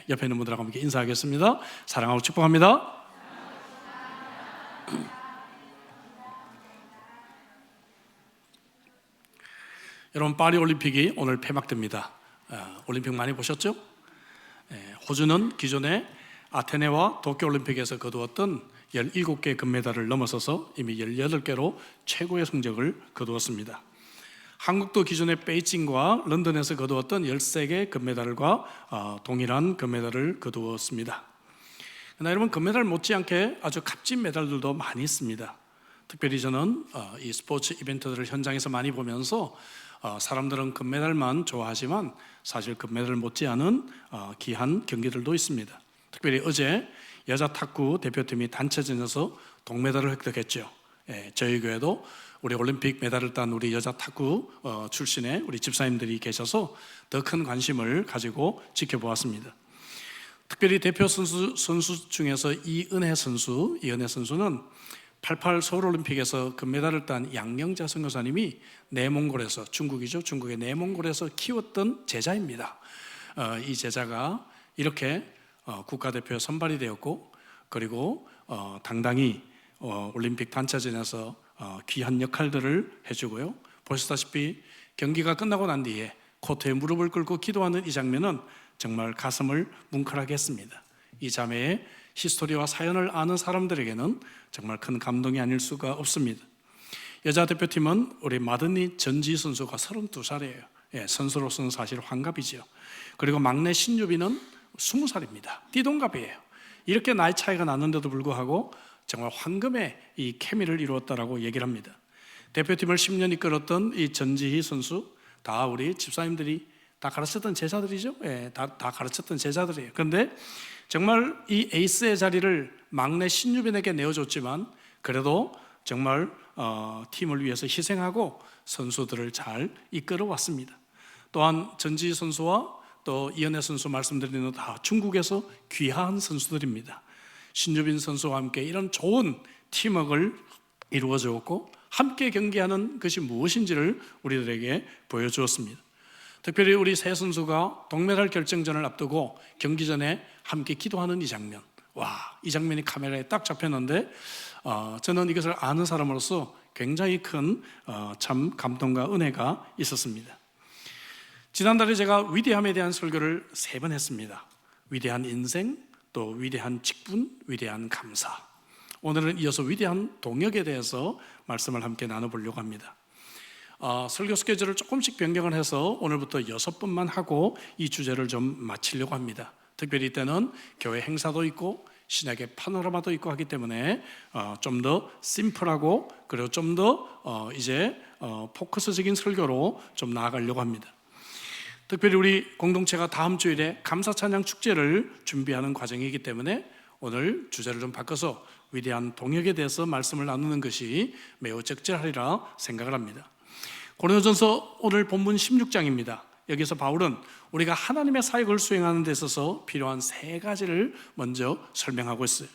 옆에 있는 분들하고 함께 인사하겠습니다. 사랑하고 축복합니다. 여러분, 파리 올림픽이 오늘 폐막됩니다. 올림픽 많이 보셨죠? 호주는 기존에 아테네와 도쿄 올림픽에서 거두었던 17개 금메달을 넘어서서 이미 18개로 최고의 성적을 거두었습니다. 한국도 기존에 베이징과 런던에서 거두었던 13개 금메달과 동일한 금메달을 거두었습니다. 그러나 여러분, 금메달 못지않게 아주 값진 메달들도 많이 있습니다. 특별히 저는 이 스포츠 이벤트들을 현장에서 많이 보면서 사람들은 금메달만 좋아하지만 사실 금메달 못지않은 귀한 경기들도 있습니다. 특별히 어제 여자 탁구 대표팀이 단체전에서 동메달을 획득했죠. 저희 교회도 우리 올림픽 메달을 딴 우리 여자 탁구 출신의 우리 집사님들이 계셔서 더 큰 관심을 가지고 지켜보았습니다. 특별히 대표 선수 중에서 이은혜 선수는 88 서울올림픽에서 금메달을 딴 양영자 선교사님이 내몽골에서, 중국이죠, 중국의 내몽골에서 키웠던 제자입니다. 이 제자가 이렇게 국가대표에 선발이 되었고, 그리고 당당히 올림픽 단체전에서 귀한 역할들을 해주고요. 보시다시피 경기가 끝나고 난 뒤에 코트에 무릎을 꿇고 기도하는 이 장면은 정말 가슴을 뭉클하게 했습니다. 이 자매의 히스토리와 사연을 아는 사람들에게는 정말 큰 감동이 아닐 수가 없습니다. 여자 대표팀은 우리 마드니 전지 선수가 32살이에요. 선수로서는 사실 환갑이죠. 그리고 막내 신유빈은 20살입니다. 띠동갑이에요. 이렇게 나이 차이가 나는데도 불구하고 정말 황금의 이 케미를 이루었다라고 얘기를 합니다. 대표팀을 10년 이끌었던 이 전지희 선수, 다 우리 집사님들이 다 가르쳤던 제자들이죠. 다 가르쳤던 제자들이에요. 그런데 정말 이 에이스의 자리를 막내 신유빈에게 내어줬지만 그래도 정말 팀을 위해서 희생하고 선수들을 잘 이끌어 왔습니다. 또한 전지희 선수와 또 이은혜 선수 말씀드리는 다 중국에서 귀한 선수들입니다. 신유빈 선수와 함께 이런 좋은 팀워크를 이루어 주었고, 함께 경기하는 것이 무엇인지를 우리들에게 보여주었습니다. 특별히 우리 세 선수가 동메달 결정전을 앞두고 경기 전에 함께 기도하는 이 장면, 이 장면이 카메라에 딱 잡혔는데 저는 이것을 아는 사람으로서 굉장히 큰 참 감동과 은혜가 있었습니다. 지난달에 제가 위대함에 대한 설교를 3번 했습니다. 위대한 인생, 또 위대한 직분, 위대한 감사. 오늘은 이어서 위대한 동역에 대해서 말씀을 함께 나눠보려고 합니다. 설교 스케줄을 조금씩 변경을 해서 오늘부터 6번만 하고 이 주제를 좀 마치려고 합니다. 특별히 이때는 교회 행사도 있고 신약의 파노라마도 있고 하기 때문에 좀 더 심플하고, 그리고 좀 더 이제 포커스적인 설교로 좀 나아가려고 합니다. 특별히 우리 공동체가 다음 주일에 감사찬양 축제를 준비하는 과정이기 때문에 오늘 주제를 좀 바꿔서 위대한 동역에 대해서 말씀을 나누는 것이 매우 적절하리라 생각을 합니다. 고린도전서 오늘 본문 16장입니다. 여기서 바울은 우리가 하나님의 사역을 수행하는 데 있어서 필요한 3가지를 먼저 설명하고 있어요.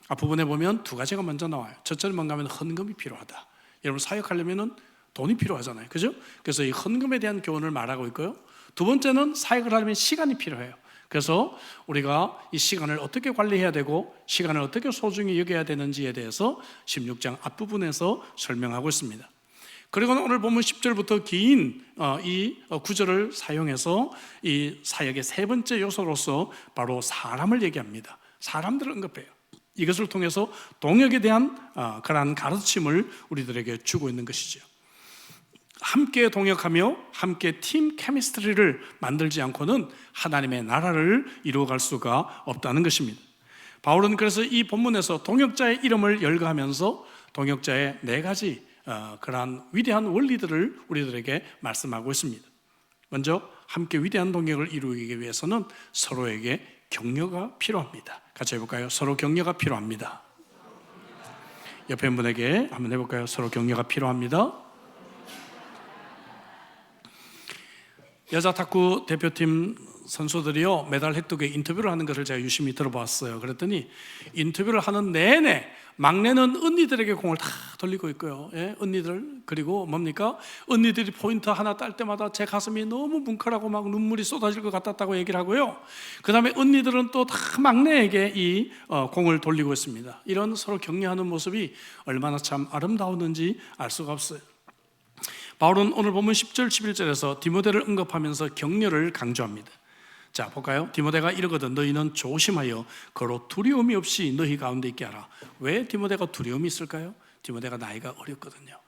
앞부분에 보면 2가지가 먼저 나와요. 첫째는 뭔가 하면 헌금이 필요하다. 여러분, 사역하려면 돈이 필요하잖아요, 그죠? 그래서 이 헌금에 대한 교훈을 말하고 있고요. 두 번째는 사역을 하려면 시간이 필요해요. 그래서 우리가 이 시간을 어떻게 관리해야 되고 시간을 어떻게 소중히 여겨야 되는지에 대해서 16장 앞부분에서 설명하고 있습니다. 그리고 오늘 보면 10절부터 긴 이 구절을 사용해서 이 사역의 3번째 요소로서 바로 사람을 얘기합니다. 사람들을 언급해요. 이것을 통해서 동역에 대한 그러한 가르침을 우리들에게 주고 있는 것이죠. 함께 동역하며 함께 팀 케미스트리를 만들지 않고는 하나님의 나라를 이루어갈 수가 없다는 것입니다. 바울은 그래서 이 본문에서 동역자의 이름을 열거하면서 동역자의 4가지 그러한 위대한 원리들을 우리들에게 말씀하고 있습니다. 먼저 함께 위대한 동역을 이루기 위해서는 서로에게 격려가 필요합니다. 같이 해볼까요? 서로 격려가 필요합니다. 옆에 분에게 한번 해볼까요? 서로 격려가 필요합니다. 여자 탁구 대표팀 선수들이요 메달 획득에 인터뷰를 하는 것을 제가 유심히 들어봤어요. 그랬더니 인터뷰를 하는 내내 막내는 언니들에게 공을 다 돌리고 있고요. 예, 언니들, 그리고 뭡니까? 언니들이 포인트 하나 딸 때마다 제 가슴이 너무 뭉클하고 막 눈물이 쏟아질 것 같았다고 얘기를 하고요. 그 다음에 언니들은 또 다 막내에게 이 공을 돌리고 있습니다. 이런 서로 격려하는 모습이 얼마나 참 아름다웠는지 알 수가 없어요. 바울은 오늘 보면 10절 11절에서 디모데를 언급하면서 격려를 강조합니다. 자, 볼까요? 디모데가 이러거든 너희는 조심하여 거로 두려움이 없이 너희 가운데 있게 하라. 왜 디모데가 두려움이 있을까요? 디모데가 나이가 어렸거든요.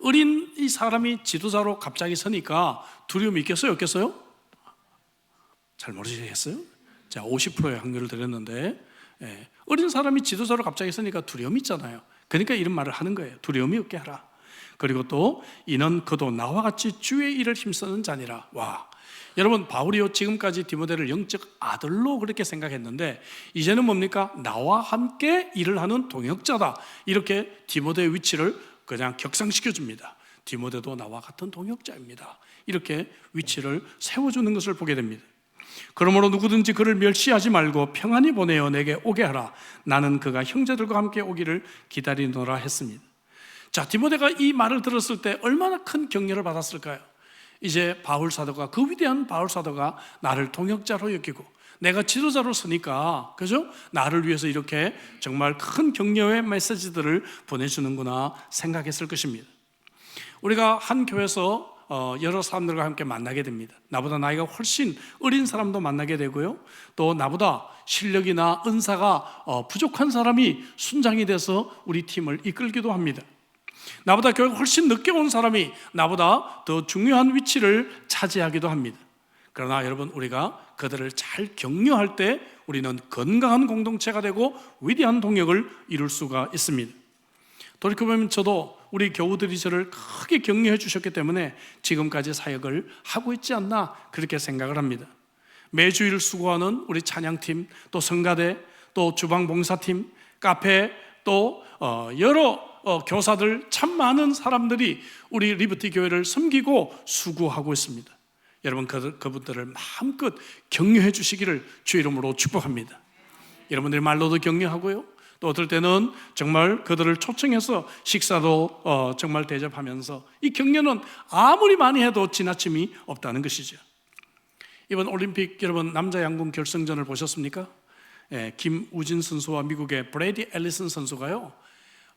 어린 이 사람이 지도자로 갑자기 서니까 두려움이 있겠어요? 없겠어요? 잘 모르시겠어요? 자, 50%의 확률을 드렸는데 어린 사람이 지도자로 갑자기 서니까 두려움이 있잖아요. 그러니까 이런 말을 하는 거예요. 두려움이 없게 하라. 그리고 또 이는 그도 나와 같이 주의 일을 힘쓰는 자니라. 와, 여러분, 바울이요 지금까지 디모데를 영적 아들로 그렇게 생각했는데 이제는 뭡니까? 나와 함께 일을 하는 동역자다. 이렇게 디모데의 위치를 그냥 격상시켜 줍니다. 디모데도 나와 같은 동역자입니다. 이렇게 위치를 세워주는 것을 보게 됩니다. 그러므로 누구든지 그를 멸시하지 말고 평안히 보내어 내게 오게 하라. 나는 그가 형제들과 함께 오기를 기다리노라 했습니다. 자, 디모데가 이 말을 들었을 때 얼마나 큰 격려를 받았을까요? 이제 바울 사도가, 그 위대한 바울 사도가 나를 동역자로 여기고 내가 지도자로 서니까, 그죠? 나를 위해서 이렇게 정말 큰 격려의 메시지들을 보내주는구나 생각했을 것입니다. 우리가 한 교회에서 여러 사람들과 함께 만나게 됩니다. 나보다 나이가 훨씬 어린 사람도 만나게 되고요, 또 나보다 실력이나 은사가 부족한 사람이 순장이 돼서 우리 팀을 이끌기도 합니다. 나보다 교회가 훨씬 늦게 온 사람이 나보다 더 중요한 위치를 차지하기도 합니다. 그러나 여러분, 우리가 그들을 잘 격려할 때 우리는 건강한 공동체가 되고 위대한 동역을 이룰 수가 있습니다. 돌이켜보면 저도 우리 교우들이 저를 크게 격려해 주셨기 때문에 지금까지 사역을 하고 있지 않나 그렇게 생각을 합니다. 매주일 수고하는 우리 찬양팀, 또 성가대, 또 주방봉사팀, 카페, 또 여러 교사들, 참 많은 사람들이 우리 리버티 교회를 섬기고 수고하고 있습니다. 여러분, 그분들을 마음껏 격려해 주시기를 주 이름으로 축복합니다. 여러분들이 말로도 격려하고요, 또 어떨 때는 정말 그들을 초청해서 식사도 정말 대접하면서, 이 격려는 아무리 많이 해도 지나침이 없다는 것이죠. 이번 올림픽 여러분 남자 양궁 결승전을 보셨습니까? 김우진 선수와 미국의 브래디 앨리슨 선수가요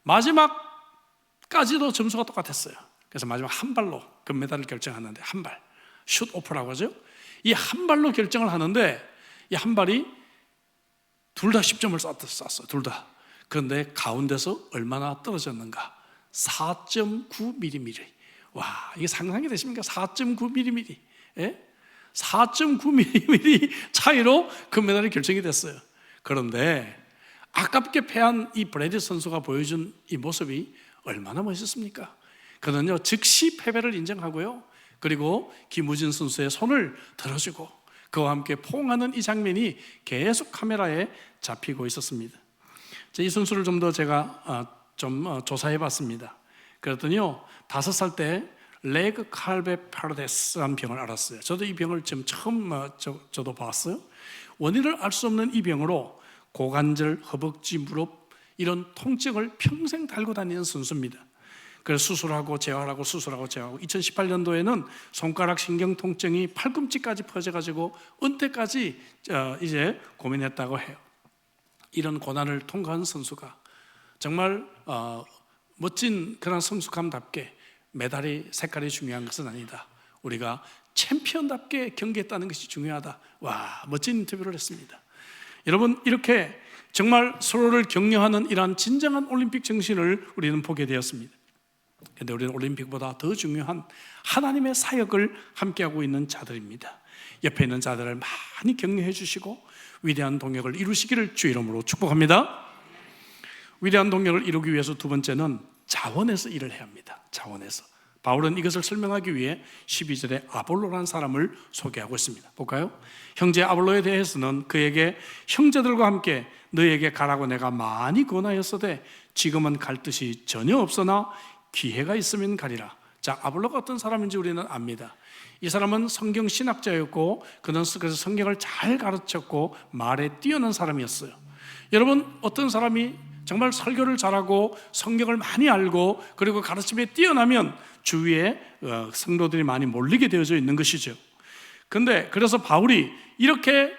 마지막까지도 점수가 똑같았어요. 그래서 마지막 한 발로 금메달을 결정하는데, 한 발, 슛 오프라고 하죠. 이 한 발로 결정을 하는데 이 한 발이 둘 다 10점을 쐈어요. 둘 다. 그런데 가운데서 얼마나 떨어졌는가? 4.9mm. 와, 이게 상상이 되십니까? 4.9mm. 예? 4.9mm 차이로 금메달이 결정이 됐어요. 그런데 아깝게 패한 이 브래디 선수가 보여준 이 모습이 얼마나 멋있습니까? 그는요 즉시 패배를 인정하고요, 그리고 김우진 선수의 손을 들어주고 그와 함께 포옹하는 이 장면이 계속 카메라에 잡히고 있었습니다. 이 선수를 좀 더 제가 조사해 봤습니다. 그랬더니요 5살 때 레그 칼베 파라데스라는 병을 알았어요. 저도 이 병을 지금 처음 저도 봤어요. 원인을 알 수 없는 이 병으로 고관절, 허벅지, 무릎 이런 통증을 평생 달고 다니는 선수입니다. 그래서 수술하고 재활하고 수술하고 재활하고 2018년도에는 손가락 신경 통증이 팔꿈치까지 퍼져가지고 은퇴까지 이제 고민했다고 해요. 이런 고난을 통과한 선수가 정말 멋진 그런 성숙함답게 메달의 색깔이 중요한 것은 아니다. 우리가 챔피언답게 경기했다는 것이 중요하다. 와, 멋진 인터뷰를 했습니다. 여러분, 이렇게 정말 서로를 격려하는 이러한 진정한 올림픽 정신을 우리는 보게 되었습니다. 그런데 우리는 올림픽보다 더 중요한 하나님의 사역을 함께하고 있는 자들입니다. 옆에 있는 자들을 많이 격려해 주시고 위대한 동역을 이루시기를 주 이름으로 축복합니다. 위대한 동역을 이루기 위해서 두 번째는 자원에서 일을 해야 합니다. 자원에서. 바울은 이것을 설명하기 위해 12절에 아볼로라는 사람을 소개하고 있습니다. 볼까요? 형제 아볼로에 대해서는 그에게 형제들과 함께 너에게 가라고 내가 많이 권하였으되 지금은 갈 뜻이 전혀 없으나 기회가 있으면 가리라. 자, 아볼로가 어떤 사람인지 우리는 압니다. 이 사람은 성경 신학자였고 그는 그래서 성경을 잘 가르쳤고 말에 뛰어난 사람이었어요. 여러분, 어떤 사람이 정말 설교를 잘하고 성경을 많이 알고 그리고 가르침에 뛰어나면 주위에 성도들이 많이 몰리게 되어져 있는 것이죠. 근데 그래서 바울이 이렇게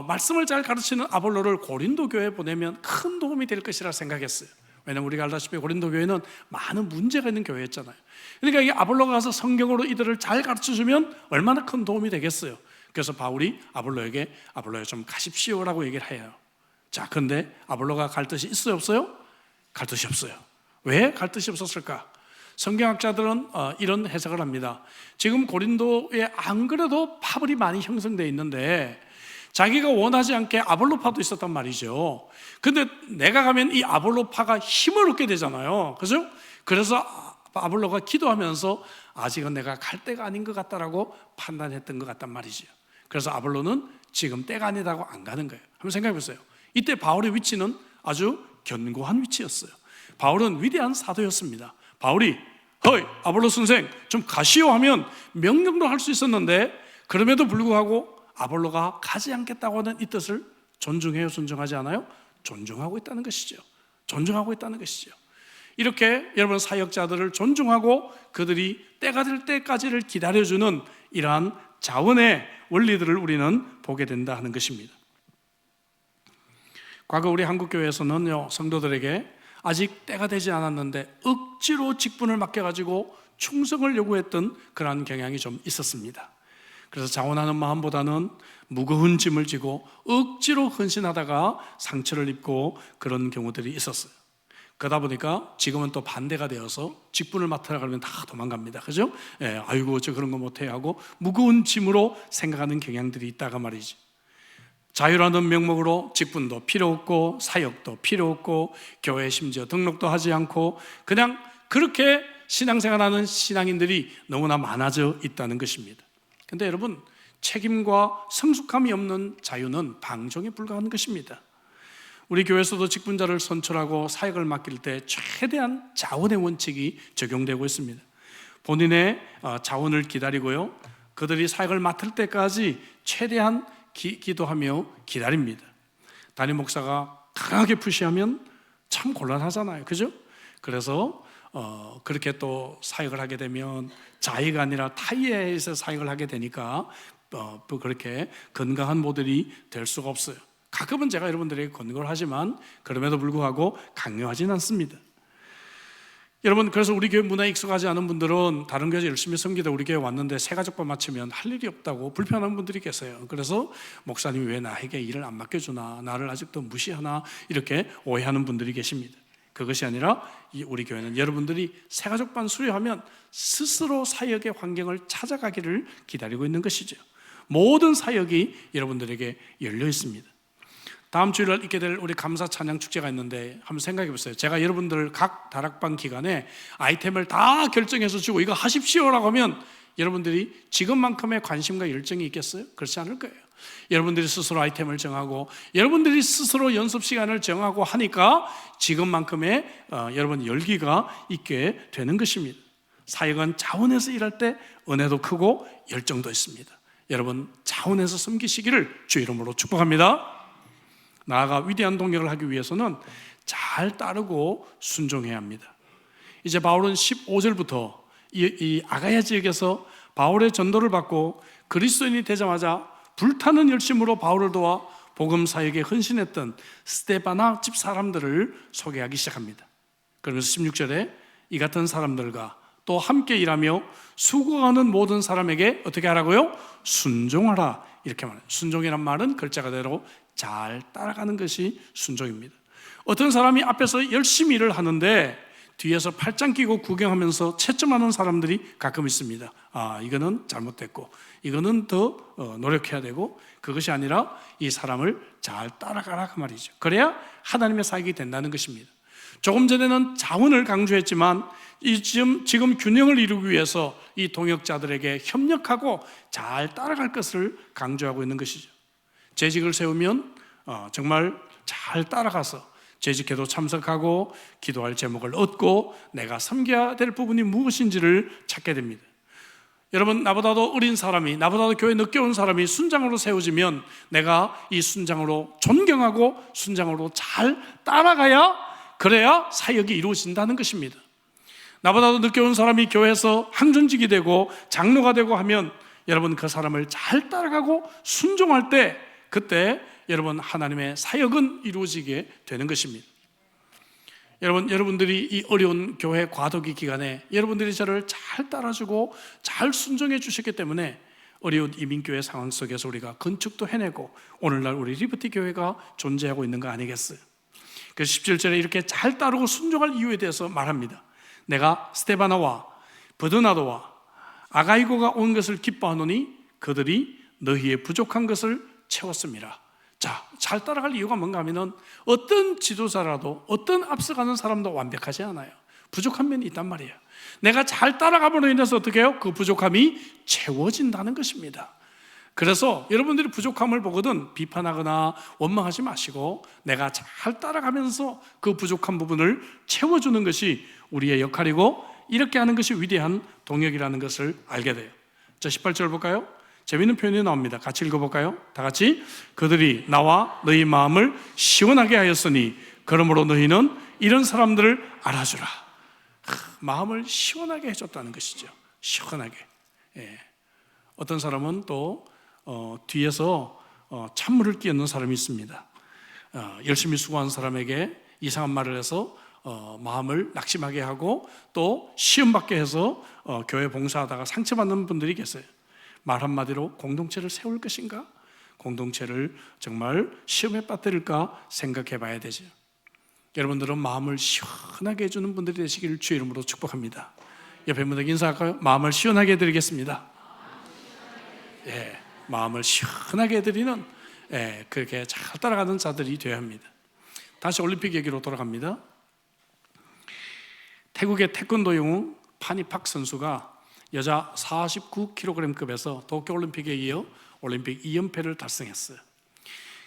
말씀을 잘 가르치는 아볼로를 고린도 교회에 보내면 큰 도움이 될 것이라 생각했어요. 왜냐하면 우리가 알다시피 고린도 교회는 많은 문제가 있는 교회였잖아요. 그러니까 이 아볼로가 가서 성경으로 이들을 잘 가르쳐주면 얼마나 큰 도움이 되겠어요. 그래서 바울이 아볼로에게 아볼로에 좀 가십시오라고 얘기를 해요. 자, 그런데 아볼로가 갈 뜻이 있어요, 없어요? 갈 뜻이 없어요. 왜 갈 뜻이 없었을까? 성경학자들은 이런 해석을 합니다. 지금 고린도에 안 그래도 파벌이 많이 형성되어 있는데 자기가 원하지 않게 아볼로파도 있었단 말이죠. 근데 내가 가면 이 아볼로파가 힘을 얻게 되잖아요. 그죠? 그래서 아볼로가 기도하면서 아직은 내가 갈 때가 아닌 것 같다라고 판단했던 것 같단 말이죠. 그래서 아볼로는 지금 때가 아니다고 안 가는 거예요. 한번 생각해 보세요. 이때 바울의 위치는 아주 견고한 위치였어요. 바울은 위대한 사도였습니다. 바울이 허이 아볼로 선생 좀 가시오 하면 명령도 할 수 있었는데 그럼에도 불구하고 아볼로가 가지 않겠다고 하는 이 뜻을 존중해요, 존중하지 않아요? 존중하고 있다는 것이죠. 존중하고 있다는 것이죠. 이렇게 여러분 사역자들을 존중하고 그들이 때가 될 때까지를 기다려주는 이러한 자원의 원리들을 우리는 보게 된다 하는 것입니다. 과거 우리 한국교회에서는요, 성도들에게 아직 때가 되지 않았는데 억지로 직분을 맡겨가지고 충성을 요구했던 그러한 경향이 좀 있었습니다. 그래서 자원하는 마음보다는 무거운 짐을 지고 억지로 헌신하다가 상처를 입고 그런 경우들이 있었어요. 그러다 보니까 지금은 또 반대가 되어서 직분을 맡으러 가면 다 도망갑니다. 그죠? 예, 아이고 저 그런 거 못해 하고 무거운 짐으로 생각하는 경향들이 있다가 말이지. 자유라는 명목으로 직분도 필요 없고 사역도 필요 없고 교회에 심지어 등록도 하지 않고 그냥 그렇게 신앙생활하는 신앙인들이 너무나 많아져 있다는 것입니다. 근데 여러분, 책임과 성숙함이 없는 자유는 방종에 불과한 것입니다. 우리 교회에서도 직분자를 선출하고 사역을 맡길 때 최대한 자원의 원칙이 적용되고 있습니다. 본인의 자원을 기다리고요, 그들이 사역을 맡을 때까지 최대한 기도하며 기다립니다. 담임 목사가 강하게 푸시하면 참 곤란하잖아요. 그죠? 그래서 그렇게 또 사역을 하게 되면 자의가 아니라 타의에서 사역을 하게 되니까 그렇게 건강한 모델이 될 수가 없어요. 가끔은 제가 여러분들에게 권고를 하지만 그럼에도 불구하고 강요하지는 않습니다. 여러분, 그래서 우리 교회 문화에 익숙하지 않은 분들은 다른 교회에서 열심히 섬기다 우리 교회 왔는데 새가족밥 마치면 할 일이 없다고 불편한 분들이 계세요. 그래서 목사님이 왜 나에게 일을 안 맡겨주나, 나를 아직도 무시하나, 이렇게 오해하는 분들이 계십니다. 그것이 아니라 우리 교회는 여러분들이 새가족반 수료하면 스스로 사역의 환경을 찾아가기를 기다리고 있는 것이죠. 모든 사역이 여러분들에게 열려 있습니다. 다음 주일날 있게 될 우리 감사 찬양 축제가 있는데 한번 생각해 보세요. 제가 여러분들 각 다락방 기간에 아이템을 다 결정해서 주고 이거 하십시오라고 하면 여러분들이 지금만큼의 관심과 열정이 있겠어요? 그렇지 않을 거예요. 여러분들이 스스로 아이템을 정하고 여러분들이 스스로 연습 시간을 정하고 하니까 지금만큼의 여러분 열기가 있게 되는 것입니다. 사역은 자원해서 일할 때 은혜도 크고 열정도 있습니다. 여러분 자원해서 섬기시기를 주 이름으로 축복합니다. 나아가 위대한 동역을 하기 위해서는 잘 따르고 순종해야 합니다. 이제 바울은 15절부터 이 아가야 지역에서 바울의 전도를 받고 그리스도인이 되자마자 불타는 열심으로 바울을 도와 복음 사역에 헌신했던 스데바나 집 사람들을 소개하기 시작합니다. 그러면서 16절에 이 같은 사람들과 또 함께 일하며 수고하는 모든 사람에게 어떻게 하라고요? 순종하라, 이렇게 말해요. 순종이란 말은 글자 그대로 잘 따라가는 것이 순종입니다. 어떤 사람이 앞에서 열심히 일을 하는데 뒤에서 팔짱 끼고 구경하면서 채점하는 사람들이 가끔 있습니다. 이거는 잘못됐고 이거는 더 노력해야 되고, 그것이 아니라 이 사람을 잘 따라가라 그 말이죠. 그래야 하나님의 사역이 된다는 것입니다. 조금 전에는 자원을 강조했지만 지금 균형을 이루기 위해서 이 동역자들에게 협력하고 잘 따라갈 것을 강조하고 있는 것이죠. 재직을 세우면 정말 잘 따라가서 재직회도 참석하고 기도할 제목을 얻고 내가 섬겨야 될 부분이 무엇인지를 찾게 됩니다. 여러분, 나보다도 어린 사람이, 나보다도 교회 늦게 온 사람이 순장으로 세워지면 내가 이 순장으로 존경하고 순장으로 잘 따라가야, 그래야 사역이 이루어진다는 것입니다. 나보다도 늦게 온 사람이 교회에서 항존직이 되고 장로가 되고 하면 여러분, 그 사람을 잘 따라가고 순종할 때, 그때 여러분, 하나님의 사역은 이루어지게 되는 것입니다. 여러분들이 이 어려운 교회 과도기 기간에 여러분들이 저를 잘 따라주고 잘 순종해 주셨기 때문에 어려운 이민교회 상황 속에서 우리가 건축도 해내고 오늘날 우리 리버티 교회가 존재하고 있는 거 아니겠어요? 그래서 17절에 이렇게 잘 따르고 순종할 이유에 대해서 말합니다. 내가 스데바나와 버드나도와 아가이고가 온 것을 기뻐하노니 그들이 너희의 부족한 것을 채웠습니다. 자, 잘 따라갈 이유가 뭔가 하면은 어떤 지도자라도 어떤 앞서가는 사람도 완벽하지 않아요. 부족한 면이 있단 말이에요. 내가 잘 따라감으로 인해서 어떻게 해요? 그 부족함이 채워진다는 것입니다. 그래서 여러분들이 부족함을 보거든 비판하거나 원망하지 마시고 내가 잘 따라가면서 그 부족한 부분을 채워주는 것이 우리의 역할이고, 이렇게 하는 것이 위대한 동역이라는 것을 알게 돼요. 자, 18절 볼까요? 재미있는 표현이 나옵니다. 같이 읽어볼까요? 다 같이. 그들이 나와 너희 마음을 시원하게 하였으니 그러므로 너희는 이런 사람들을 알아주라. 마음을 시원하게 해줬다는 것이죠. 시원하게. 예. 어떤 사람은 또 뒤에서 찬물을 끼얹는 사람이 있습니다. 열심히 수고한 사람에게 이상한 말을 해서 마음을 낙심하게 하고 또 시험받게 해서 교회 봉사하다가 상처받는 분들이 계세요. 말 한마디로 공동체를 세울 것인가? 공동체를 정말 시험에 빠뜨릴까 생각해 봐야 되죠. 여러분들은 마음을 시원하게 해주는 분들이 되시기를 주의 이름으로 축복합니다. 옆에 분들에게 인사할까요? 마음을 시원하게 해드리겠습니다. 예, 마음을 시원하게 해드리는, 그렇게 잘 따라가는 자들이 되어야 합니다. 다시 올림픽 얘기로 돌아갑니다. 태국의 태권도 영웅 파니팍 선수가 여자 49kg급에서 도쿄올림픽에 이어 올림픽 2연패를 달성했어요.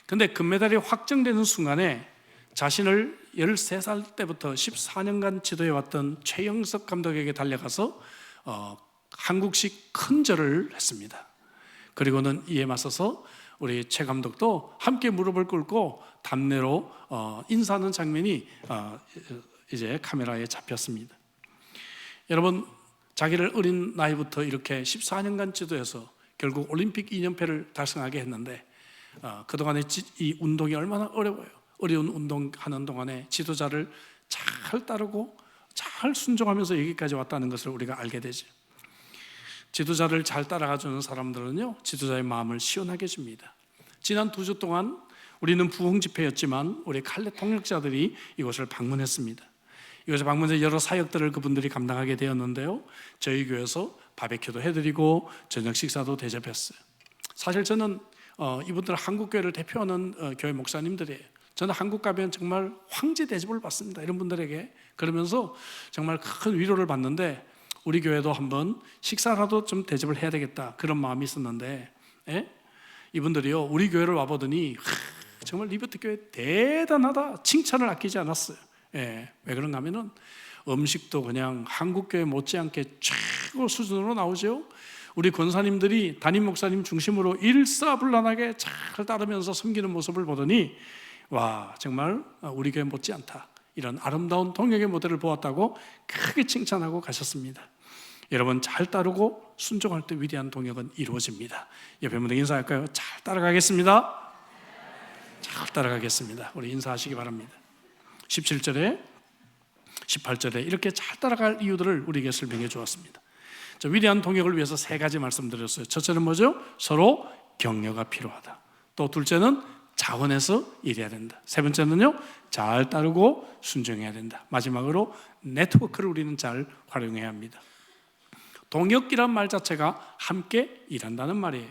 근데 금메달이 확정되는 순간에 자신을 13살 때부터 14년간 지도해왔던 최영석 감독에게 달려가서 한국식 큰 절을 했습니다. 그리고는 이에 맞서서 우리 최 감독도 함께 무릎을 꿇고 담내로 인사하는 장면이 이제 카메라에 잡혔습니다. 여러분, 자기를 어린 나이부터 이렇게 14년간 지도해서 결국 올림픽 2연패를 달성하게 했는데 그동안의 이 운동이 얼마나 어려워요. 어려운 운동하는 동안에 지도자를 잘 따르고 잘 순종하면서 여기까지 왔다는 것을 우리가 알게 되죠. 지도자를 잘 따라가주는 사람들은요, 지도자의 마음을 시원하게 해줍니다. 지난 2주 동안 우리는 부흥 집회였지만 우리 칼레 통역자들이 이곳을 방문했습니다. 이곳에 방문해서 여러 사역들을 그분들이 감당하게 되었는데요, 저희 교회에서 바베큐도 해드리고 저녁 식사도 대접했어요. 사실 저는 이분들 한국교회를 대표하는 교회 목사님들이에요. 저는 한국 가면 정말 황제 대접을 받습니다, 이런 분들에게. 그러면서 정말 큰 위로를 받는데 우리 교회도 한번 식사라도 좀 대접을 해야 되겠다, 그런 마음이 있었는데, 이분들이요, 우리 교회를 와보더니 정말 리버티 교회 대단하다, 칭찬을 아끼지 않았어요. 왜 그런가 하면은 음식도 그냥 한국교회 못지않게 최고 수준으로 나오죠. 우리 권사님들이 담임 목사님 중심으로 일사불란하게 잘 따르면서 섬기는 모습을 보더니 와, 정말 우리 교회 못지않다, 이런 아름다운 동역의 모델을 보았다고 크게 칭찬하고 가셨습니다. 여러분, 잘 따르고 순종할 때 위대한 동역은 이루어집니다. 옆에 분들 인사할까요? 잘 따라가겠습니다. 잘 따라가겠습니다. 우리 인사하시기 바랍니다. 17절에 18절에 이렇게 잘 따라갈 이유들을 우리에게 설명해 주었습니다. 위대한 동역을 위해서 3가지 말씀드렸어요. 첫째는 뭐죠? 서로 격려가 필요하다. 또 둘째는 자원해서 일해야 된다. 세 번째는요, 잘 따르고 순종해야 된다. 마지막으로 네트워크를 우리는 잘 활용해야 합니다. 동역이란 말 자체가 함께 일한다는 말이에요.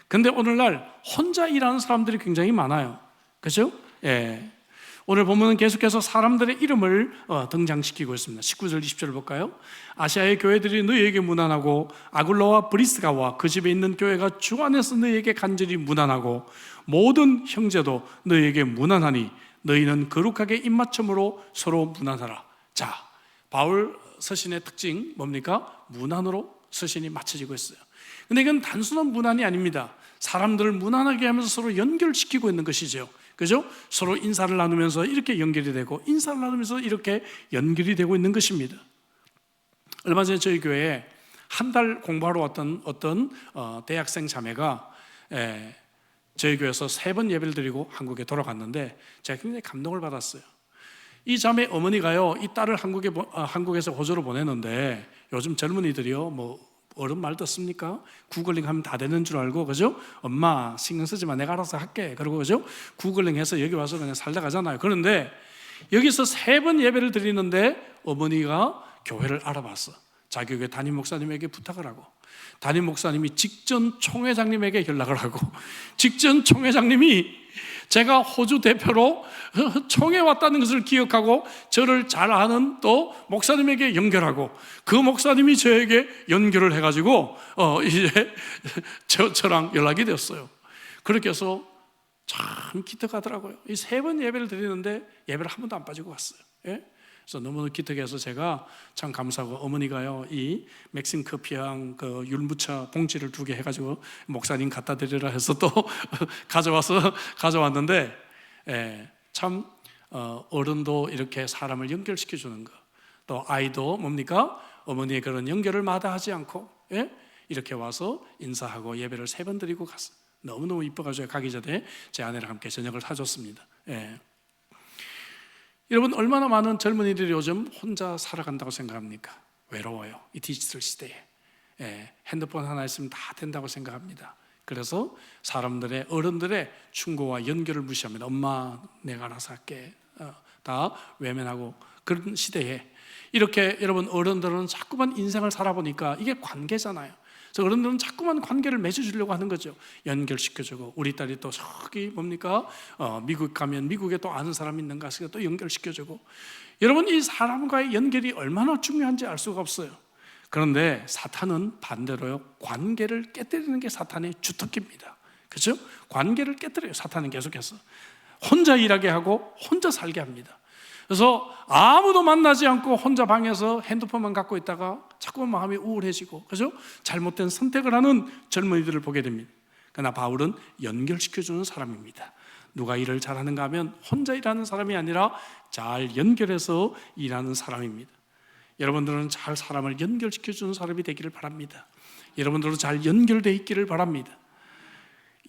근데 오늘날 혼자 일하는 사람들이 굉장히 많아요. 그렇죠? 예. 오늘 보면은 계속해서 사람들의 이름을 등장시키고 있습니다. 19절 20절 볼까요? 아시아의 교회들이 너희에게 무난하고 아굴라와 브리스가와 그 집에 있는 교회가 주 안에서 너희에게 간절히 무난하고 모든 형제도 너희에게 무난하니 너희는 거룩하게 입맞춤으로 서로 무난하라. 자, 바울 서신의 특징 뭡니까? 무난으로 서신이 맞춰지고 있어요. 근데 이건 단순한 문안이 아닙니다. 사람들을 무난하게 하면서 서로 연결시키고 있는 것이죠. 그죠? 서로 인사를 나누면서 이렇게 연결이 되고, 인사를 나누면서 이렇게 연결이 되고 있는 것입니다. 얼마 전에 저희 교회에 한 달 공부하러 왔던 어떤 대학생 자매가 저희 교회에서 3번 예배를 드리고 한국에 돌아갔는데 제가 굉장히 감동을 받았어요. 이 자매 어머니가요, 이 딸을 한국에서 호주로 보내는데, 요즘 젊은이들이요, 뭐 어른 말 듣습니까? 구글링 하면 다 되는 줄 알고, 그죠? 엄마 신경 쓰지 마, 내가 알아서 할게. 그러고, 그죠? 구글링 해서 여기 와서 그냥 살다 가잖아요. 그런데 여기서 3번 예배를 드리는데 어머니가 교회를 알아봤어. 자기 교회 담임 목사님에게 부탁을 하고, 담임 목사님이 직전 총회장님에게 연락을 하고, 직전 총회장님이 제가 호주 대표로 총회 왔다는 것을 기억하고 저를 잘 아는 또 목사님에게 연결하고, 그 목사님이 저에게 연결을 해가지고 이제 저랑 연락이 됐어요. 그렇게 해서 참 기특하더라고요. 이 3번 예배를 드리는데 예배를 한 번도 안 빠지고 왔어요. 예? 그래서 너무 기특해서 제가 참 감사하고, 어머니가요, 이 맥심 커피랑 그 율무차 봉지를 2개 해가지고 목사님 갖다 드리라 해서 또 가져왔는데, 참 어른도 이렇게 사람을 연결시켜 주는 거, 또 아이도 뭡니까? 어머니의 그런 연결을 마다하지 않고 이렇게 와서 인사하고 예배를 3번 드리고 갔어요. 너무너무 이뻐가지고 가기 전에 제 아내랑 함께 저녁을 사줬습니다. 여러분, 얼마나 많은 젊은이들이 요즘 혼자 살아간다고 생각합니까? 외로워요. 이 디지털 시대에 핸드폰 하나 있으면 다 된다고 생각합니다. 그래서 사람들의, 어른들의 충고와 연결을 무시합니다. 엄마 내가 알아서 할게, 다 외면하고, 그런 시대에 이렇게 여러분, 어른들은 자꾸만 인생을 살아보니까 이게 관계잖아요. 그래서 어른들은 자꾸만 관계를 맺어주려고 하는 거죠. 연결시켜주고, 우리 딸이 또 저기 뭡니까? 미국 가면 미국에 또 아는 사람이 있는가 해서 또 연결시켜주고. 여러분, 이 사람과의 연결이 얼마나 중요한지 알 수가 없어요. 그런데 사탄은 반대로요, 관계를 깨뜨리는 게 사탄의 주특기입니다. 그렇죠? 관계를 깨뜨려요. 사탄은 계속해서 혼자 일하게 하고 혼자 살게 합니다. 그래서 아무도 만나지 않고 혼자 방에서 핸드폰만 갖고 있다가 자꾸 마음이 우울해지고, 그죠? 잘못된 선택을 하는 젊은이들을 보게 됩니다. 그러나 바울은 연결시켜주는 사람입니다. 누가 일을 잘하는가 하면 혼자 일하는 사람이 아니라 잘 연결해서 일하는 사람입니다. 여러분들은 잘 사람을 연결시켜주는 사람이 되기를 바랍니다. 여러분들도 잘 연결되어 있기를 바랍니다.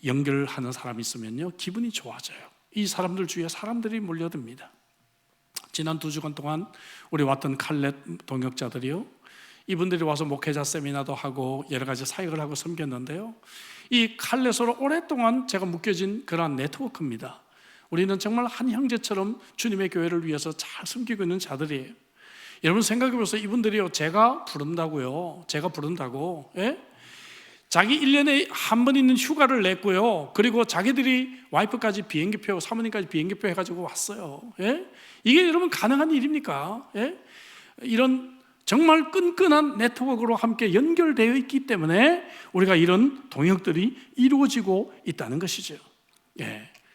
연결하는 사람이 있으면요, 기분이 좋아져요. 이 사람들 주위에 사람들이 몰려듭니다. 지난 2주간 동안 우리 왔던 칼렛 동역자들이요, 이분들이 와서 목회자 세미나도 하고 여러 가지 사역을 하고 섬겼는데요, 이 칼렛으로 오랫동안 제가 묶여진 그러한 네트워크입니다. 우리는 정말 한 형제처럼 주님의 교회를 위해서 잘 섬기고 있는 자들이에요. 여러분 생각해 보세요. 이분들이요, 제가 부른다고 자기 1년에 한 번 있는 휴가를 냈고요, 그리고 자기들이 와이프까지 비행기표, 사모님까지 비행기표 해가지고 왔어요. 이게 여러분 가능한 일입니까? 이런 정말 끈끈한 네트워크로 함께 연결되어 있기 때문에 우리가 이런 동역들이 이루어지고 있다는 것이죠.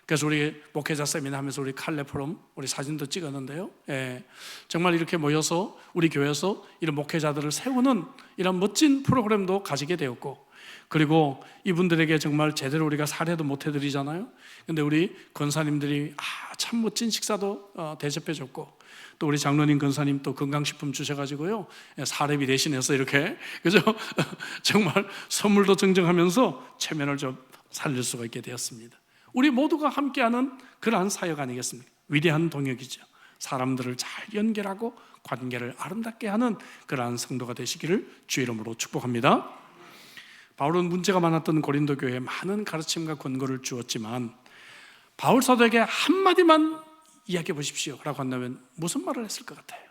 그래서 우리 목회자 세미나 하면서 우리 칼레 포럼 우리 사진도 찍었는데요, 정말 이렇게 모여서 우리 교회에서 이런 목회자들을 세우는 이런 멋진 프로그램도 가지게 되었고, 그리고 이분들에게 정말 제대로 우리가 사례도 못 해드리잖아요. 근데 우리 권사님들이 참 멋진 식사도 대접해줬고, 또 우리 장로님 권사님 또 건강식품 주셔가지고요, 사례비 대신해서 이렇게, 그죠? 정말 선물도 증정하면서 체면을 좀 살릴 수가 있게 되었습니다. 우리 모두가 함께하는 그러한 사역 아니겠습니까? 위대한 동역이죠. 사람들을 잘 연결하고 관계를 아름답게 하는 그러한 성도가 되시기를 주 이름으로 축복합니다. 바울은 문제가 많았던 고린도 교회에 많은 가르침과 권고를 주었지만, 바울 사도에게 한마디만 이야기해 보십시오 라고 한다면 무슨 말을 했을 것 같아요?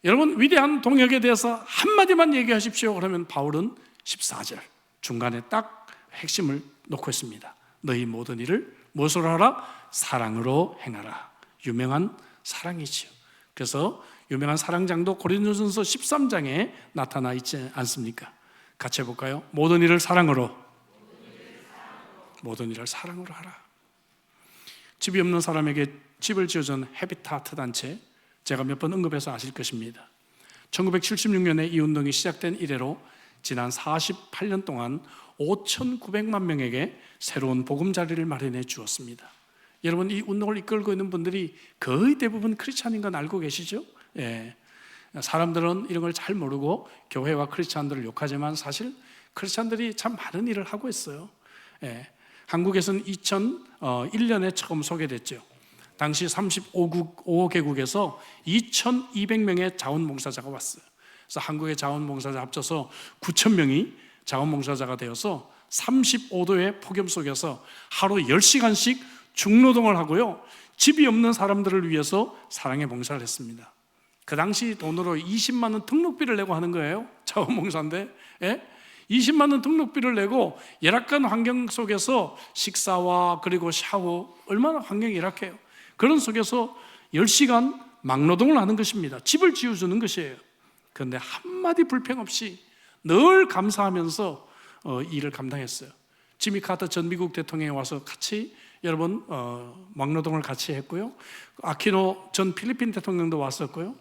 여러분, 위대한 동역에 대해서 한마디만 얘기하십시오 그러면 바울은 14절 중간에 딱 핵심을 놓고 있습니다. 너희 모든 일을 무엇으로 하라? 사랑으로 행하라. 유명한 사랑이지요. 그래서 유명한 사랑장도 고린도전서 13장에 나타나 있지 않습니까? 같이 해볼까요? 모든 일을 사랑으로, 모든 일을 사랑으로 하라. 집이 없는 사람에게 집을 지어준 헤비타트 단체, 제가 몇 번 언급해서 아실 것입니다. 1976년에 이 운동이 시작된 이래로 지난 48년 동안 5,900만 명에게 새로운 보금자리를 마련해 주었습니다. 여러분, 이 운동을 이끌고 있는 분들이 거의 대부분 크리스찬인 건 알고 계시죠? 예. 사람들은 이런 걸 잘 모르고 교회와 크리스찬들을 욕하지만 사실 크리스찬들이 참 많은 일을 하고 있어요. 예. 한국에서는 2001년에 처음 소개됐죠. 당시 35개국에서 2,200명의 자원봉사자가 왔어요. 그래서 한국의 자원봉사자 합쳐서 9,000명이 자원봉사자가 되어서 35도의 폭염 속에서 하루 10시간씩 중노동을 하고요, 집이 없는 사람들을 위해서 사랑의 봉사를 했습니다. 그 당시 돈으로 20만 원 등록비를 내고 하는 거예요. 자원봉사인데, 예? 20만 원 등록비를 내고 열악한 환경 속에서 식사와 그리고 샤워, 얼마나 환경이 열악해요. 그런 속에서 10시간 막노동을 하는 것입니다. 집을 지어주는 것이에요. 그런데 한마디 불평 없이 늘 감사하면서 일을 감당했어요. 지미 카터 전 미국 대통령이 와서 같이 여러분 막노동을 같이 했고요. 아키노 전 필리핀 대통령도 왔었고요.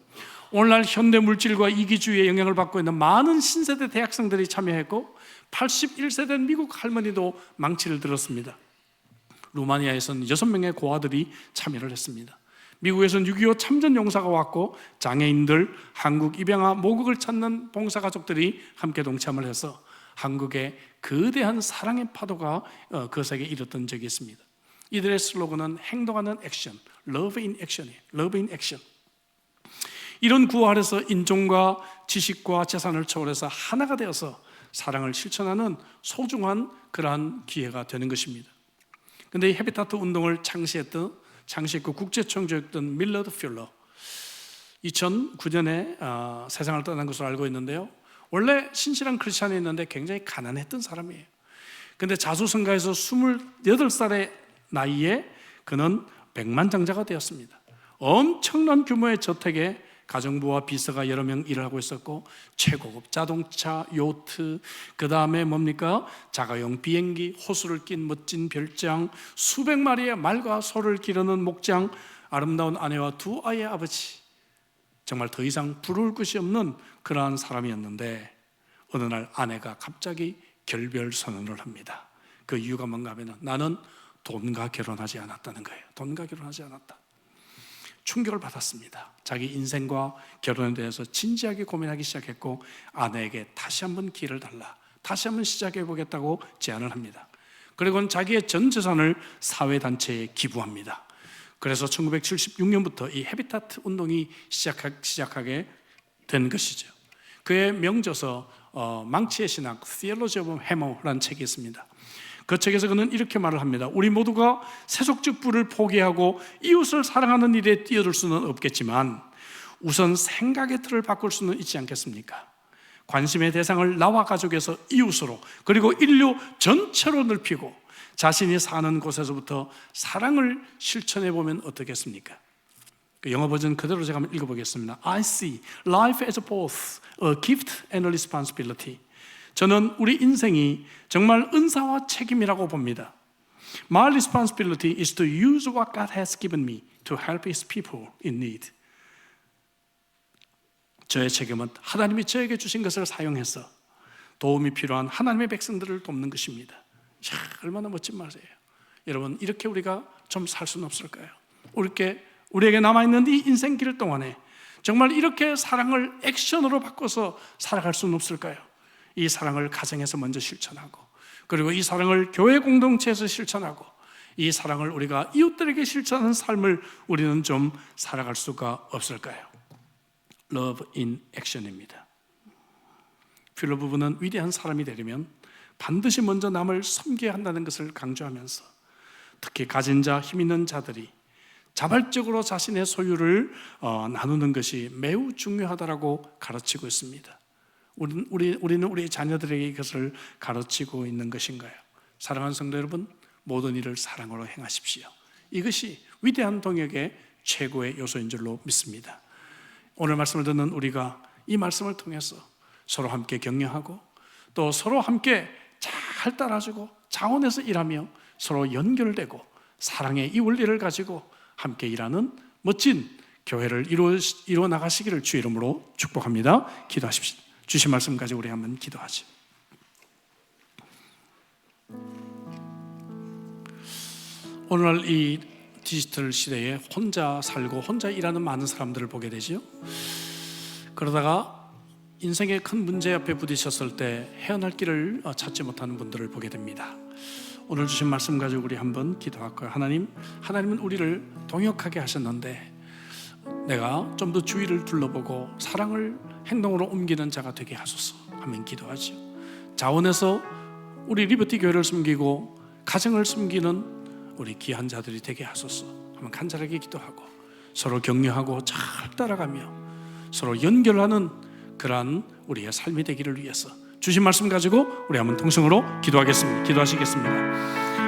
오늘날 현대 물질과 이기주의의 영향을 받고 있는 많은 신세대 대학생들이 참여했고 81세대 미국 할머니도 망치를 들었습니다. 루마니아에서는 6명의 고아들이 참여를 했습니다. 미국에서는 6.25 참전용사가 왔고 장애인들, 한국 입양아 모국을 찾는 봉사가족들이 함께 동참을 해서 한국의 거대한 사랑의 파도가 그것에게 일었던 적이 있습니다. 이들의 슬로건은 행동하는 액션, Love in Action이에요. Love in Action. 이런 구호 아래서 인종과 지식과 재산을 초월해서 하나가 되어서 사랑을 실천하는 소중한 그러한 기회가 되는 것입니다. 그런데 이 헤비타트 운동을 창시했고 국제총재였던 밀러드 퓰러, 2009년에 세상을 떠난 것으로 알고 있는데요. 원래 신실한 크리스찬이었는데 굉장히 가난했던 사람이에요. 그런데 자수성가에서 28살의 나이에 그는 백만장자가 되었습니다. 엄청난 규모의 저택에 가정부와 비서가 여러 명 일을 하고 있었고 최고급 자동차, 요트, 그 다음에 뭡니까? 자가용 비행기, 호수를 낀 멋진 별장, 수백 마리의 말과 소를 기르는 목장, 아름다운 아내와 두 아이의 아버지. 정말 더 이상 부러울 것이 없는 그러한 사람이었는데 어느 날 아내가 갑자기 결별 선언을 합니다. 그 이유가 뭔가 하면 나는 돈과 결혼하지 않았다는 거예요. 돈과 결혼하지 않았다. 충격을 받았습니다. 자기 인생과 결혼에 대해서 진지하게 고민하기 시작했고 아내에게 다시 한번 기회를 달라, 다시 한번 시작해 보겠다고 제안을 합니다. 그리고는 자기의 전 재산을 사회단체에 기부합니다. 그래서 1976년부터 이 헤비타트 운동이 시작하게 된 것이죠. 그의 명저서 망치의 신학 Theology of Hammer라는 책이 있습니다. 그 책에서 그는 이렇게 말을 합니다. 우리 모두가 세속적 부를 포기하고 이웃을 사랑하는 일에 뛰어들 수는 없겠지만 우선 생각의 틀을 바꿀 수는 있지 않겠습니까? 관심의 대상을 나와 가족에서 이웃으로 그리고 인류 전체로 넓히고 자신이 사는 곳에서부터 사랑을 실천해 보면 어떻겠습니까? 그 영어 버전 그대로 제가 한번 읽어보겠습니다. I see life as both a gift and a responsibility. 저는 우리 인생이 정말 은사와 책임이라고 봅니다. My responsibility is to use what God has given me to help His people in need. 저의 책임은 하나님이 저에게 주신 것을 사용해서 도움이 필요한 하나님의 백성들을 돕는 것입니다. 야, 얼마나 멋진 말이에요. 여러분, 이렇게 우리가 좀 살 수는 없을까요? 우리에게 남아있는 이 인생길 동안에 정말 이렇게 사랑을 액션으로 바꿔서 살아갈 수는 없을까요? 이 사랑을 가정에서 먼저 실천하고 그리고 이 사랑을 교회 공동체에서 실천하고 이 사랑을 우리가 이웃들에게 실천하는 삶을 우리는 좀 살아갈 수가 없을까요? Love in Action입니다. 필로 부부는 위대한 사람이 되려면 반드시 먼저 남을 섬겨야 한다는 것을 강조하면서 특히 가진 자, 힘 있는 자들이 자발적으로 자신의 소유를 나누는 것이 매우 중요하다고 가르치고 있습니다. 우리는 우리 자녀들에게 이것을 가르치고 있는 것인가요? 사랑하는 성도 여러분, 모든 일을 사랑으로 행하십시오. 이것이 위대한 동역의 최고의 요소인 줄로 믿습니다. 오늘 말씀을 듣는 우리가 이 말씀을 통해서 서로 함께 격려하고 또 서로 함께 잘 따라주고 자원해서 일하며 서로 연결되고 사랑의 이 원리를 가지고 함께 일하는 멋진 교회를 이루어 나가시기를 주의 이름으로 축복합니다. 기도하십시오. 주신 말씀 가지고 우리 한번 기도하죠. 오늘날 이 디지털 시대에 혼자 살고 혼자 일하는 많은 사람들을 보게 되죠. 그러다가 인생의 큰 문제 앞에 부딪혔을 때 헤어날 길을 찾지 못하는 분들을 보게 됩니다. 오늘 주신 말씀 가지고 우리 한번 기도할까요? 하나님은 우리를 동역하게 하셨는데 내가 좀 더 주위를 둘러보고 사랑을 행동으로 옮기는 자가 되게 하소서 하면 기도하죠. 자원해서 우리 리버티 교회를 숨기고 가정을 숨기는 우리 귀한 자들이 되게 하소서 하면 간절하게 기도하고 서로 격려하고 잘 따라가며 서로 연결하는 그러한 우리의 삶이 되기를 위해서 주신 말씀 가지고 우리 한번 통성으로 기도하시겠습니다.